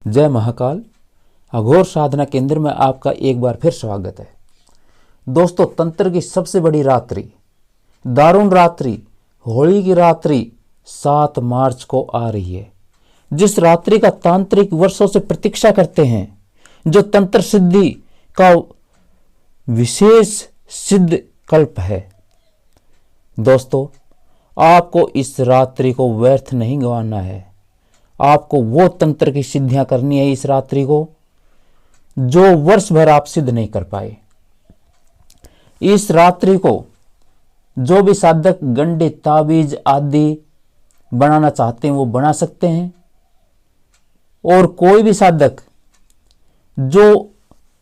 जय महाकाल। अघोर साधना केंद्र में आपका एक बार फिर स्वागत है। दोस्तों, तंत्र की सबसे बड़ी रात्रि, दारुण रात्रि, होली की रात्रि 7 मार्च को आ रही है, जिस रात्रि का तांत्रिक वर्षों से प्रतीक्षा करते हैं, जो तंत्र सिद्धि का विशेष सिद्ध कल्प है। दोस्तों, आपको इस रात्रि को व्यर्थ नहीं गंवाना है। आपको वो तंत्र की सिद्धियां करनी है इस रात्रि को, जो वर्ष भर आप सिद्ध नहीं कर पाए। इस रात्रि को जो भी साधक गंडे, ताबीज आदि बनाना चाहते हैं वो बना सकते हैं, और कोई भी साधक जो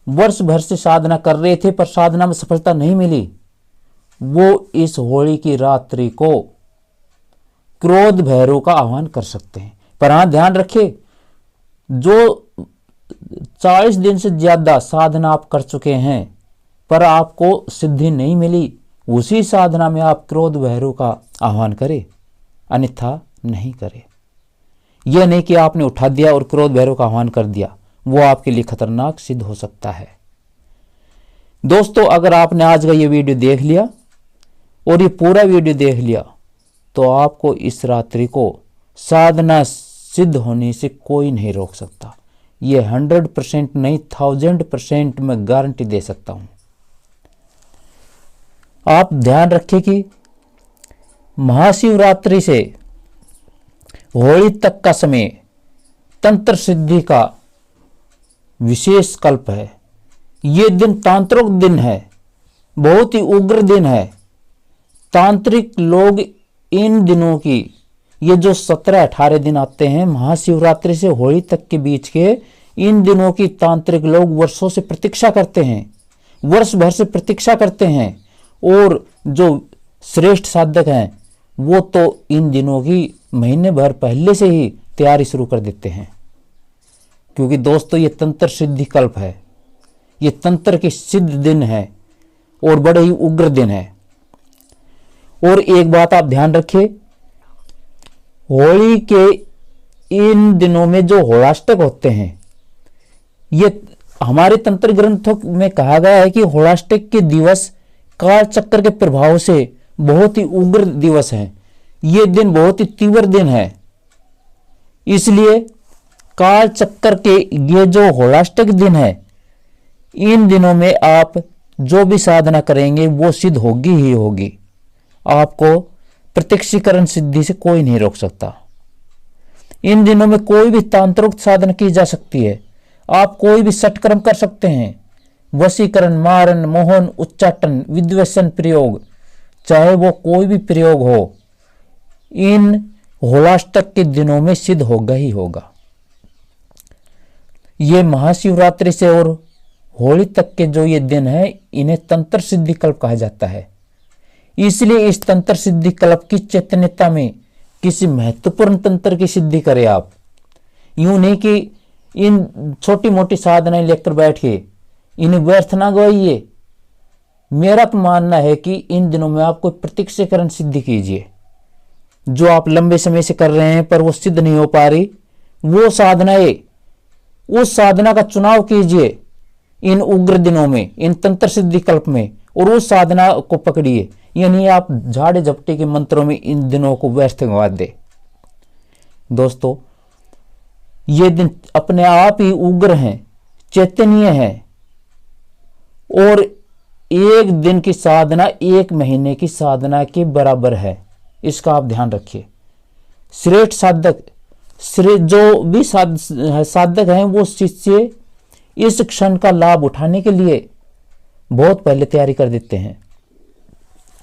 वर्ष भर से साधना कर रहे थे पर साधना में सफलता नहीं मिली, वो इस होली की रात्रि को क्रोध भैरव का आह्वान कर सकते हैं। पर हाँ, ध्यान रखें, जो 40 दिन से ज्यादा साधना आप कर चुके हैं पर आपको सिद्धि नहीं मिली, उसी साधना में आप क्रोध भैरव का आह्वान करें, अन्यथा नहीं करें। यह नहीं कि आपने उठा दिया और क्रोध भैरव का आह्वान कर दिया, वो आपके लिए खतरनाक सिद्ध हो सकता है। दोस्तों, अगर आपने आज का ये वीडियो देख लिया और ये पूरा वीडियो देख लिया, तो आपको इस रात्रि को साधना सिद्ध होने से कोई नहीं रोक सकता। ये 100% नहीं, 1000% मैं गारंटी दे सकता हूं। आप ध्यान रखें कि महाशिवरात्रि से होली तक का समय तंत्र सिद्धि का विशेष कल्प है। ये दिन तांत्रिक दिन है, बहुत ही उग्र दिन है। तांत्रिक लोग इन दिनों की, ये जो 17-18 दिन आते हैं महाशिवरात्रि से होली तक के बीच के, इन दिनों की तांत्रिक लोग वर्षों से प्रतीक्षा करते हैं, वर्ष भर से प्रतीक्षा करते हैं। और जो श्रेष्ठ साधक हैं वो तो इन दिनों की महीने भर पहले से ही तैयारी शुरू कर देते हैं, क्योंकि दोस्तों ये तंत्र सिद्धि कल्प है, ये तंत्र के सिद्ध दिन है और बड़े ही उग्र दिन है। और एक बात आप ध्यान रखिए, होली के इन दिनों में जो होलाष्टक होते हैं, ये हमारे तंत्र ग्रंथों में कहा गया है कि होलाष्टक के दिवस काल चक्र के प्रभाव से बहुत ही उग्र दिवस हैं। ये दिन बहुत ही तीव्र दिन है, इसलिए काल चक्र के ये जो होलाष्टक दिन है, इन दिनों में आप जो भी साधना करेंगे वो सिद्ध होगी ही होगी। आपको प्रत्यक्षीकरण सिद्धि से कोई नहीं रोक सकता। इन दिनों में कोई भी तांत्रिक साधना की जा सकती है। आप कोई भी सटकर्म कर सकते हैं, वशीकरण, मारन, मोहन, उच्चाटन, विद्वेषण प्रयोग, चाहे वो कोई भी प्रयोग हो, इन होलाष्टक के दिनों में सिद्ध होगा ही होगा। ये महाशिवरात्रि से और होली तक के जो ये दिन है, इन्हें तंत्र सिद्धि कल्प कहा जाता है। इसलिए इस तंत्र सिद्धि कल्प की चैतन्यता में किसी महत्वपूर्ण तंत्र की सिद्धि करें आप। यूं नहीं कि इन छोटी मोटी साधनाएं लेकर बैठ के इन्हें व्यर्थ ना गवाइए। मेरा तो मानना है कि इन दिनों में आप कोई प्रत्यक्षीकरण सिद्धि कीजिए, जो आप लंबे समय से कर रहे हैं पर वो सिद्ध नहीं हो पा रही, वो साधनाएं, उस साधना का चुनाव कीजिए इन उग्र दिनों में, इन तंत्र सिद्धि कल्प में, और उस साधना को पकड़िए। यानी आप झाड़े झपटे के मंत्रों में इन दिनों को व्यर्थ गंवा दे। दोस्तों, ये दिन अपने आप ही उग्र हैं, चैतन्य हैं, और एक दिन की साधना 1 महीने की साधना के बराबर है। इसका आप ध्यान रखिए। श्रेष्ठ साधक, जो भी साधक हैं, वो शिष्य इस क्षण का लाभ उठाने के लिए बहुत पहले तैयारी कर देते हैं।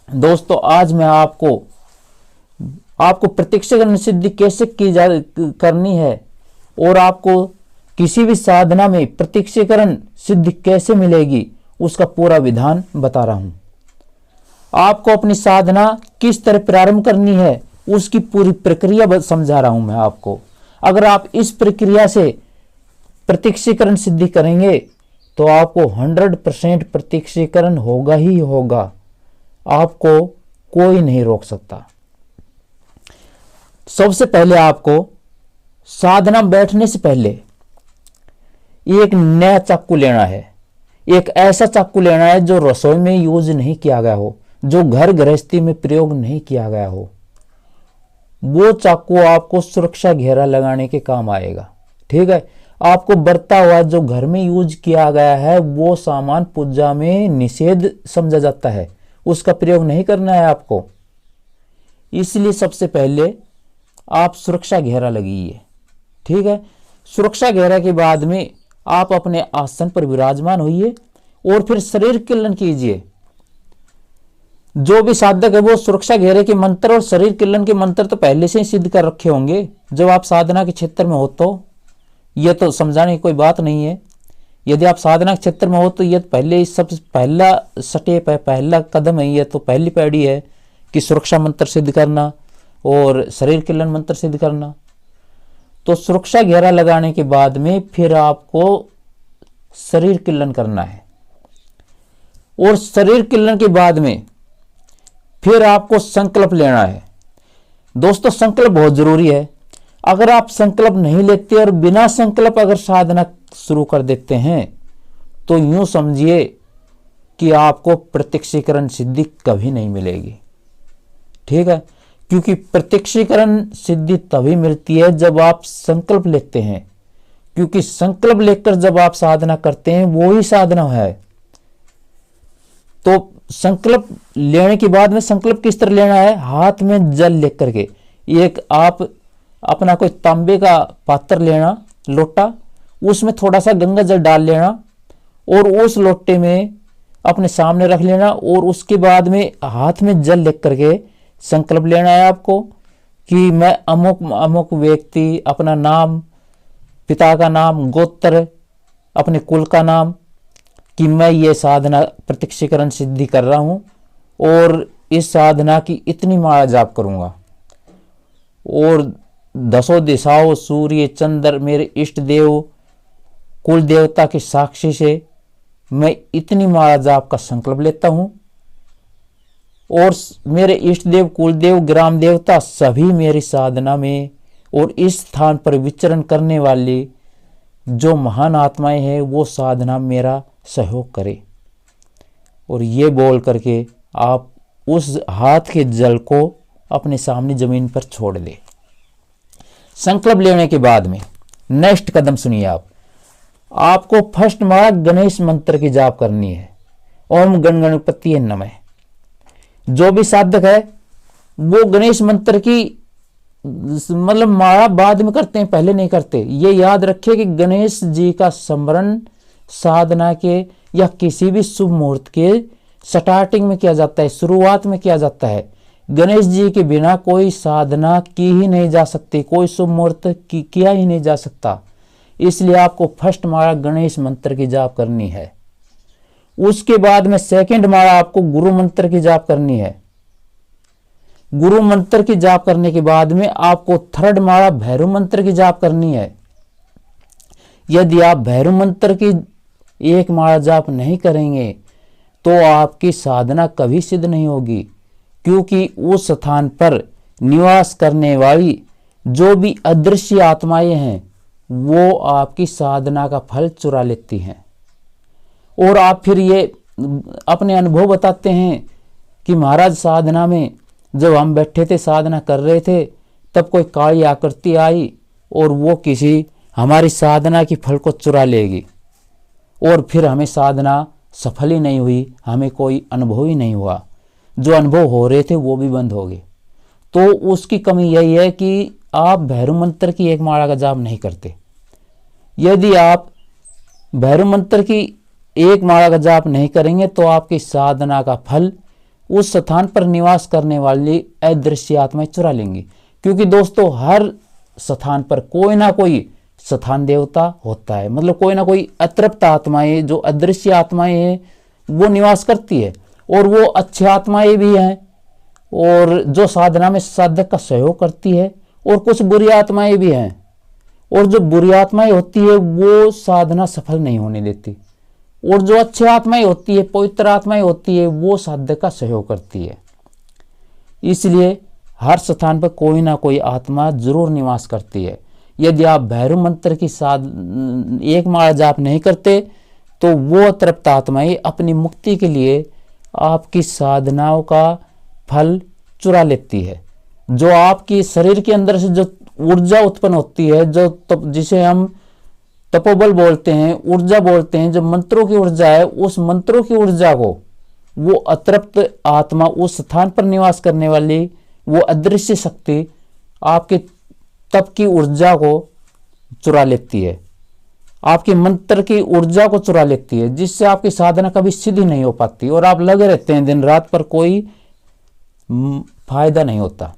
दोस्तों, आज मैं आपको प्रत्यक्षीकरण सिद्धि कैसे करनी है और आपको किसी भी साधना में प्रत्यक्षीकरण सिद्धि कैसे मिलेगी, उसका पूरा विधान बता रहा हूं। आपको अपनी साधना किस तरह प्रारंभ करनी है, उसकी पूरी प्रक्रिया समझा रहा हूं मैं आपको। अगर आप इस प्रक्रिया से प्रत्यक्षीकरण सिद्धि करेंगे तो आपको 100% प्रत्यक्षीकरण होगा ही होगा। आपको कोई नहीं रोक सकता। सबसे पहले आपको साधना बैठने से पहले एक नया चाकू लेना है, एक ऐसा चाकू लेना है जो रसोई में यूज नहीं किया गया हो, जो घर गृहस्थी में प्रयोग नहीं किया गया हो। वो चाकू आपको सुरक्षा घेरा लगाने के काम आएगा। ठीक है, आपको बरता हुआ जो घर में यूज किया गया है वो सामान पूजा में निषेध समझा जाता है, उसका प्रयोग नहीं करना है आपको। इसलिए सबसे पहले आप सुरक्षा घेरा लगाइए। ठीक है, सुरक्षा घेरा के बाद में आप अपने आसन पर विराजमान होइए और फिर शरीर किलन कीजिए। जो भी साधक है वो सुरक्षा घेरे के मंत्र और शरीर किलन के मंत्र तो पहले से ही सिद्ध कर रखे होंगे जब आप साधना के क्षेत्र में हो। तो यह तो समझाने की कोई बात नहीं है। यदि आप साधना के क्षेत्र में हो तो यह पहले सब पहला स्टेप है, पहला कदम है, यह तो पहली पौड़ी है कि सुरक्षा मंत्र सिद्ध करना और शरीर किलन मंत्र सिद्ध करना। तो सुरक्षा घेरा लगाने के बाद में फिर आपको शरीर किलन करना है और शरीर किलन के बाद में फिर आपको संकल्प लेना है। दोस्तों, संकल्प बहुत जरूरी है। अगर आप संकल्प नहीं लेते और बिना संकल्प अगर साधना शुरू कर देते हैं तो यूं समझिए कि आपको प्रत्यक्षीकरण सिद्धि कभी नहीं मिलेगी। ठीक है, क्योंकि प्रत्यक्षीकरण सिद्धि तभी मिलती है जब आप संकल्प लेते हैं, क्योंकि संकल्प लेकर जब आप साधना करते हैं वो ही साधना है। तो संकल्प लेने के बाद में संकल्प किस तरह लेना है? हाथ में जल लेकर के, एक आप अपना कोई तांबे का पात्र लेना, लोटा, उसमें थोड़ा सा गंगा जल डाल लेना और उस लोटे में अपने सामने रख लेना और उसके बाद में हाथ में जल लेकर के संकल्प लेना है आपको कि मैं अमुक अमुक व्यक्ति, अपना नाम, पिता का नाम, गोत्र, अपने कुल का नाम, कि मैं ये साधना प्रत्यक्षीकरण सिद्धि कर रहा हूँ और इस साधना की इतनी माला जाप करूँगा और दसों दिशाओं, सूर्य चंद्र, मेरे इष्ट देव, कुल देवता के साक्षी से मैं इतनी माला जाप का संकल्प लेता हूँ और मेरे इष्ट देव, कुल देव, ग्राम देवता सभी मेरी साधना में और इस स्थान पर विचरण करने वाली जो महान आत्माएं हैं वो साधना मेरा सहयोग करे। और ये बोल करके आप उस हाथ के जल को अपने सामने जमीन पर छोड़ दे। संकल्प लेने के बाद में नेक्स्ट कदम सुनिए आप। आपको फर्स्ट माला गणेश मंत्र की जाप करनी है, ओम गण गणपति नमः। जो भी साधक है वो गणेश मंत्र की मतलब माला बाद में करते हैं, पहले नहीं करते। ये याद रखिए कि गणेश जी का स्मरण साधना के या किसी भी शुभ मुहूर्त के स्टार्टिंग में किया जाता है, शुरुआत में किया जाता है। गणेश जी के बिना कोई साधना की ही नहीं जा सकती, कोई शुभ मुहूर्त किया ही नहीं जा सकता। इसलिए आपको फर्स्ट माला गणेश मंत्र की जाप करनी है। उसके बाद में सेकंड माला आपको गुरु मंत्र की जाप करनी है। गुरु मंत्र की जाप करने के बाद में आपको थर्ड माला भैरव मंत्र की जाप करनी है। यदि आप भैरव मंत्र की एक माला जाप नहीं करेंगे तो आपकी साधना कभी सिद्ध नहीं होगी, क्योंकि उस स्थान पर निवास करने वाली जो भी अदृश्य आत्माएं हैं वो आपकी साधना का फल चुरा लेती हैं। और आप फिर ये अपने अनुभव बताते हैं कि महाराज साधना में जब हम बैठे थे, साधना कर रहे थे, तब कोई काली आकृति आई और वो किसी हमारी साधना की फल को चुरा लेगी और फिर हमें साधना सफल ही नहीं हुई, हमें कोई अनुभव ही नहीं हुआ, जो अनुभव हो रहे थे वो भी बंद हो गए। तो उसकी कमी यही है कि आप भैरव मंत्र की एक माला का जाप नहीं करते। यदि आप भैरव मंत्र की एक माला का जाप नहीं करेंगे तो आपकी साधना का फल उस स्थान पर निवास करने वाली अदृश्य आत्माएं चुरा लेंगी। क्योंकि दोस्तों हर स्थान पर कोई ना कोई स्थान देवता होता है, मतलब कोई ना कोई अतृप्त आत्माएं, जो अदृश्य आत्माएं हैं वो निवास करती है और वो अच्छी आत्माएं भी हैं और जो साधना में साधक का सहयोग करती है, और कुछ बुरी आत्माएं भी हैं और जो बुरी आत्माएं होती है वो साधना सफल नहीं होने देती, और जो अच्छी आत्माएं होती है, पवित्र आत्माएं होती है, वो साधक का सहयोग करती है। इसलिए हर स्थान पर कोई ना कोई आत्मा जरूर निवास करती है। यदि आप भैरव मंत्र की एक माला जाप नहीं करते तो वो अतृप्त आत्माएं अपनी मुक्ति के लिए आपकी साधनाओं का फल चुरा लेती है। जो आपकी शरीर के अंदर से जो ऊर्जा उत्पन्न होती है, जिसे हम तपोबल बोलते हैं, ऊर्जा बोलते हैं, जो मंत्रों की ऊर्जा है, उस मंत्रों की ऊर्जा को वो अतृप्त आत्मा, उस स्थान पर निवास करने वाली वो अदृश्य शक्ति आपके तप की ऊर्जा को चुरा लेती है, आपके मंत्र की ऊर्जा को चुरा लेती है, जिससे आपकी साधना कभी सिद्ध ही नहीं हो पाती और आप लगे रहते हैं दिन रात, पर कोई फायदा नहीं होता।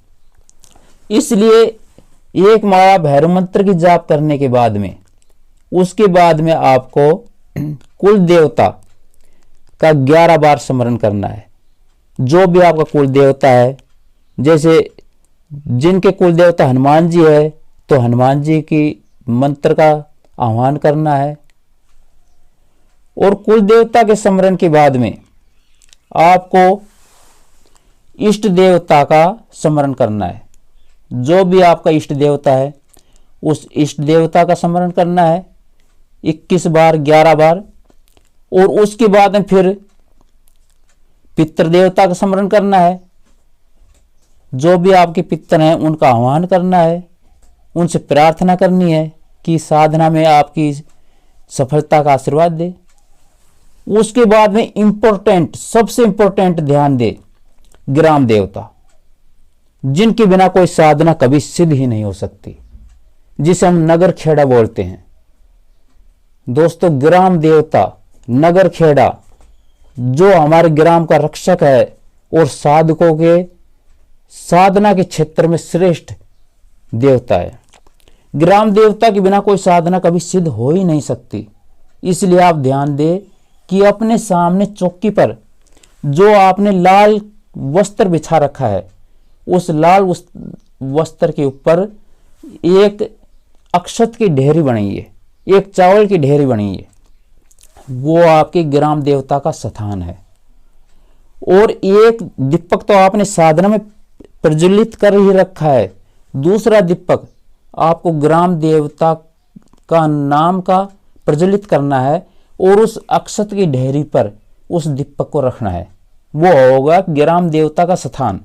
इसलिए एक माला भैरव मंत्र की जाप करने के बाद में, उसके बाद में आपको कुल देवता का 11 बार स्मरण करना है। जो भी आपका कुल देवता है, जैसे जिनके कुल देवता हनुमान जी है तो हनुमान जी की मंत्र का आह्वान करना है। और कुल देवता के स्मरण के बाद में आपको इष्ट देवता का स्मरण करना है। जो भी आपका इष्ट देवता है उस इष्ट देवता का स्मरण करना है 21 बार, 11 बार। और उसके बाद में फिर पितृ देवता का स्मरण करना है। जो भी आपके पितर हैं उनका आह्वान करना है, उनसे प्रार्थना करनी है कि साधना में आपकी सफलता का आशीर्वाद दे। उसके बाद में इंपॉर्टेंट, सबसे इंपॉर्टेंट ध्यान दे, ग्राम देवता, जिनके बिना कोई साधना कभी सिद्ध ही नहीं हो सकती, जिसे हम नगर खेड़ा बोलते हैं। दोस्तों, ग्राम देवता, नगर खेड़ा, जो हमारे ग्राम का रक्षक है और साधकों के साधना के क्षेत्र में श्रेष्ठ देवता है। ग्राम देवता के बिना कोई साधना कभी सिद्ध हो ही नहीं सकती। इसलिए आप ध्यान दें कि अपने सामने चौकी पर जो आपने लाल वस्त्र बिछा रखा है, उस लाल वस्त्र के ऊपर एक अक्षत की ढेरी बनाइए, एक चावल की ढेरी बनाइए। वो आपके ग्राम देवता का स्थान है। और एक दीपक तो आपने साधना में प्रज्वलित कर ही रखा है, दूसरा दीपक आपको ग्राम देवता का नाम का प्रज्वलित करना है और उस अक्षत की ढेरी पर उस दीपक को रखना है। वो होगा ग्राम देवता का स्थान।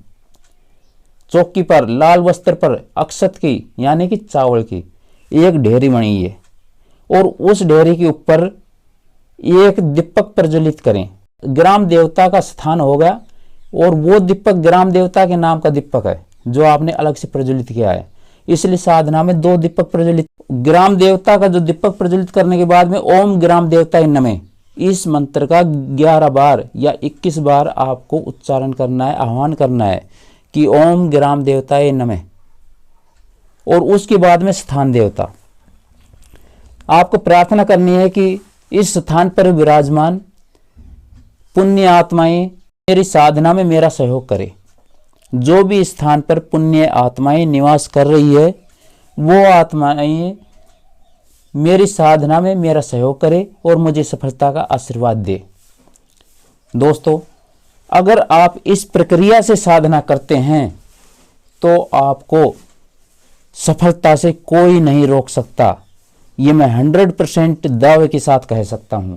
चौकी पर लाल वस्त्र पर अक्षत की यानी कि चावल की एक ढेरी बनाइए और उस ढेरी के ऊपर एक दीपक प्रज्वलित करें। ग्राम देवता का स्थान होगा और वो दीपक ग्राम देवता के नाम का दीपक है जो आपने अलग से प्रज्वलित किया है। इसलिए साधना में 2 दीपक प्रज्वलित, ग्राम देवता का जो दीपक प्रज्वलित करने के बाद में ओम ग्राम देवताय नमः, इस मंत्र का 11 बार या 21 बार आपको उच्चारण करना है, आह्वान करना है कि ओम ग्राम देवताय नमः। और उसके बाद में स्थान देवता, आपको प्रार्थना करनी है कि इस स्थान पर विराजमान पुण्य आत्माएं मेरी साधना में मेरा सहयोग करे। जो भी स्थान पर पुण्य आत्माएं निवास कर रही है वो आत्माएं मेरी साधना में मेरा सहयोग करे और मुझे सफलता का आशीर्वाद दे। दोस्तों, अगर आप इस प्रक्रिया से साधना करते हैं तो आपको सफलता से कोई नहीं रोक सकता। ये मैं 100% दावे के साथ कह सकता हूं।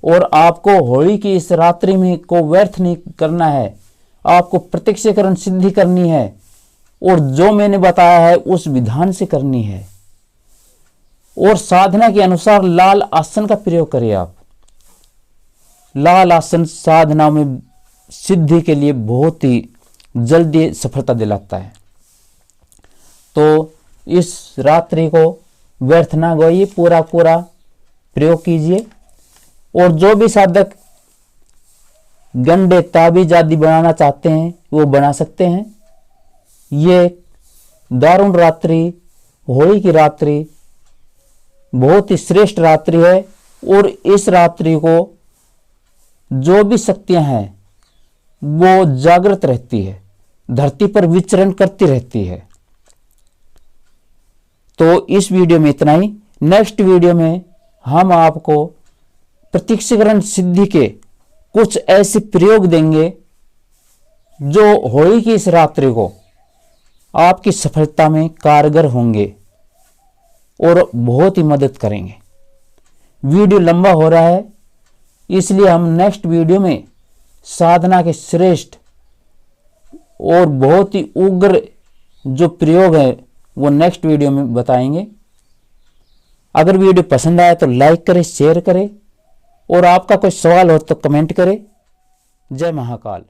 और आपको होली की इस रात्रि में को व्यर्थ नहीं करना है, आपको प्रत्यक्षीकरण सिद्धि करनी है और जो मैंने बताया है उस विधान से करनी है। और साधना के अनुसार लाल आसन का प्रयोग करिए। आप लाल आसन साधना में सिद्धि के लिए बहुत ही जल्दी सफलता दिलाता है। तो इस रात्रि को व्यर्थ ना गवाइए, पूरा प्रयोग कीजिए। और जो भी साधक गंडे ताबीज आदि बनाना चाहते हैं वो बना सकते हैं। ये दारुण रात्रि, होली की रात्रि बहुत ही श्रेष्ठ रात्रि है। और इस रात्रि को जो भी शक्तियां हैं वो जागृत रहती है, धरती पर विचरण करती रहती है। तो इस वीडियो में इतना ही। नेक्स्ट वीडियो में हम आपको प्रत्यक्षीकरण सिद्धि के कुछ ऐसे प्रयोग देंगे जो होली की इस रात्रि को आपकी सफलता में कारगर होंगे। और बहुत ही मदद करेंगे। वीडियो लंबा हो रहा है, इसलिए हम नेक्स्ट वीडियो में साधना के श्रेष्ठ और बहुत ही उग्र जो प्रयोग है वो नेक्स्ट वीडियो में बताएंगे। अगर वीडियो पसंद आए तो लाइक करें, शेयर करें और आपका कोई सवाल हो तो कमेंट करें। जय महाकाल।